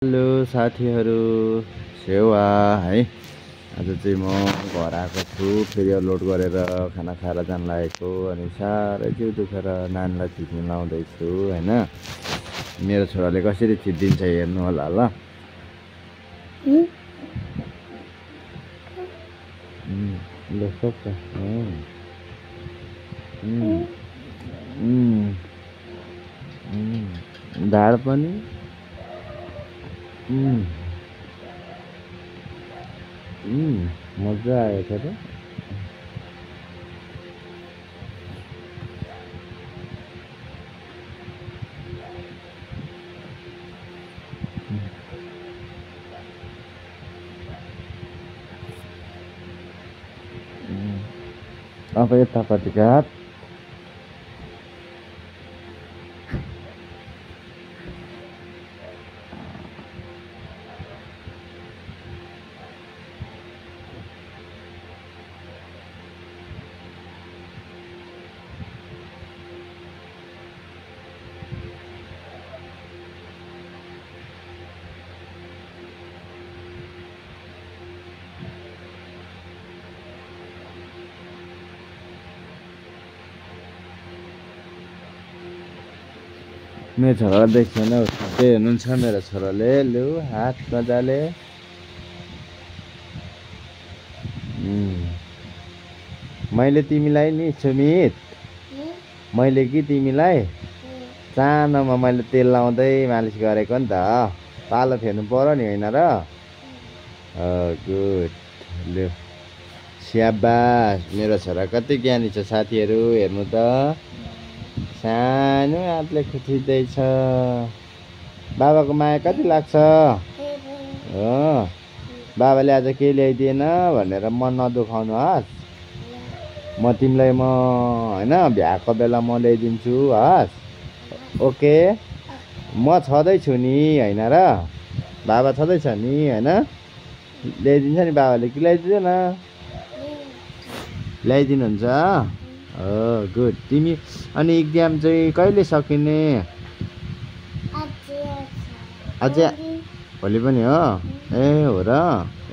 Hello साथीहरू, सेवा है। आज चाहिँ म घर आएको छु, फेरि लोड गरेर खाना खाएर जान लागेको। अनि साह्रै जिउ दुखेर नानीलाई थिच्न लाउँदैछु होइन। मेरो छोराले कसरी थिचिदिन्छ हेर्नु होला ल। ल सक्छ। ढाड पनि मजा आएछ त। अब यतापट्टि काट। मेरो छोरा देख्दैन, उसले हुनुहुन्छ मेरो छोराले। लु हात मजाले। मैले तिमीलाई नि सुमित, मैले कि तिमीलाई सानोमा मैले तेल लाउँदै मालिस गरेको नि त। पालो फेर्नु पर्यो नि होइन र। गुड। लु स्याबास, मेरो छोरा कति ज्ञानी छ साथीहरू, हेर्नु त। सानो हातले खुट्टिँदैछ। बाबाको माया कति लाग्छ हो। बाबाले आज केही ल्याइदिएन भनेर मन नदुखाउनुहोस्। म तिमीलाई होइन भ्याएको बेला म ल्याइदिन्छु हस्। ओके, म छँदैछु नि होइन र। बाबा छँदैछ नि होइन। ल्याइदिन्छ नि बाबाले कि ल्याइदिँदैन? ल्याइदिनुहुन्छ? हो गुड। तिमी अनि इक्जाम चाहिँ कहिले सकिने? अझै भोलि पनि हो? ए हो र।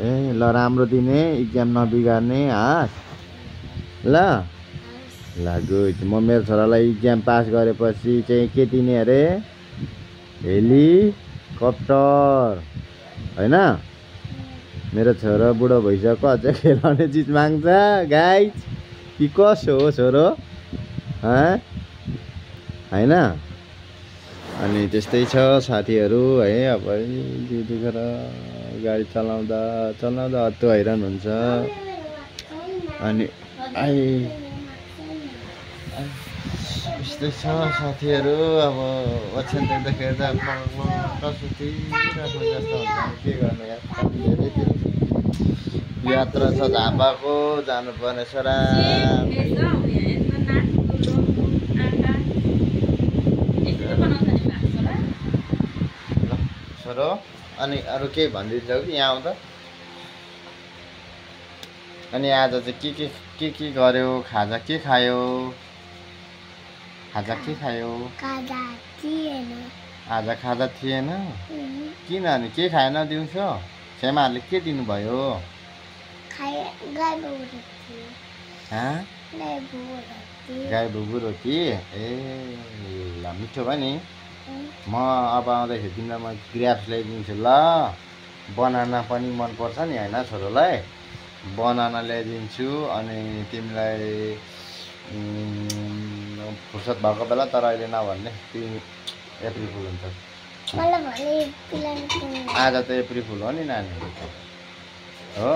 ए ल राम्रो दिने, इक्जाम नबिगार्ने हस् ल। ल गुड। म मेरो छोरालाई इक्जाम पास गरेपछि चाहिँ के दिने अरे? हेलिकप्टर होइन। मेरो छोरा बुढो भइसक्यो, अझै खेलाउने चिज माग्छ गाइज कि कसो हो छोरो होइन। अनि त्यस्तै छ साथीहरू है। अब जिउ दुखेर गाडी चलाउँदा हत्तु हैरान हुन्छ। अनि यस्तै छ साथीहरू। अब ओछ्यान देख्दाखेरि त कसुतिराख्नु जस्तो हुन्छ। के गर्नु यार, यात्रा छ झापाको, जानुपर्ने छ र छोरो। अनि अरू के भनिदिन्छौ कि यहाँ आउँदा? अनि आज चाहिँ के गर्यो? खाजा के खायो? खाजा के खायो? आज खाजा थिएन। किन अनि के खाएन दिउँसो? सेमाहरूले के दिनुभयो? गाई भुगु रोटी। ए ल मिठो भयो नि। म अब आउँदाखेरि तिमीलाई म ग्र्याप्स ल्याइदिन्छु ल। बनाना पनि मनपर्छ नि होइन छोरोलाई। बनाना ल्याइदिन्छु। अनि तिमीलाई फुर्सद भएको बेला, तर अहिले नभन्ने, अप्रिल फुल हुन्छ। आज त अप्रिल फुल हो नि नानीहरू हो।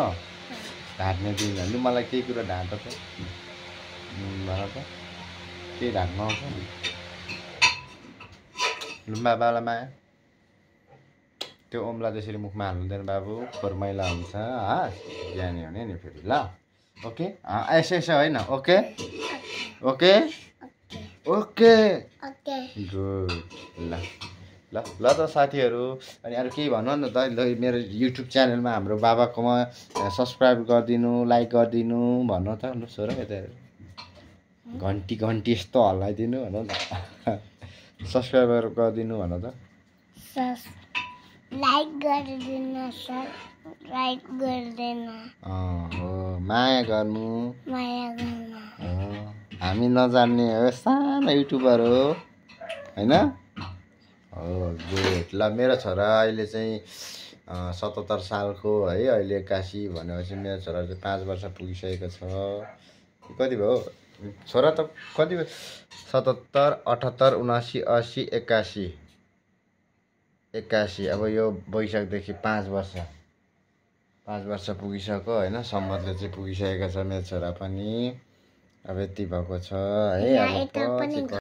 ढाँट्ने दिन हो नि। मलाई केही कुरा ढाँट त भन त, केही ढाँट्न आउँछ नि। बाबालाई माया त्यो ओम्ला त्यसरी मुखमा हाल्नुहुँदैन बाबु, फोहोर मैला हुन्छ हस्। ज्ञानी हुने नि फेरि ल। ओके यसो होइन। Okay okay okay good. ल ल ल त साथीहरू। अनि अरू केही भन्नु न त। मेरो युट्युब च्यानलमा हाम्रो बाबाकोमा सब्सक्राइब गरिदिनु, लाइक गरिदिनु भन्नु त। लु छोरा यता घन्टी यस्तो हल्लाइदिनु भन त। सब्सक्राइब गरिदिनु भन त। लाइक गरिदिनु सर लाइक गर्दैन हो माया गर्नु माया गर्नु हो हामी नजान्ने हो सानो युट्युबर हो हैन हो गुड ल मेरो छोरा अहिले चाहिँ 77 सालको है अहिले 81 भनेपछि मेरो छोरा चाहिँ 5 वर्ष पुगिसकेको छ कति भयो छोरा त कति 77 78 79 80 81 81 अब यो वैशाखदेखि 5 वर्ष पुगिसक्यो होइन सम्मतले चाहिँ पुगिसकेको छ मेरो छोरा पनि अब यति भएको छ है अब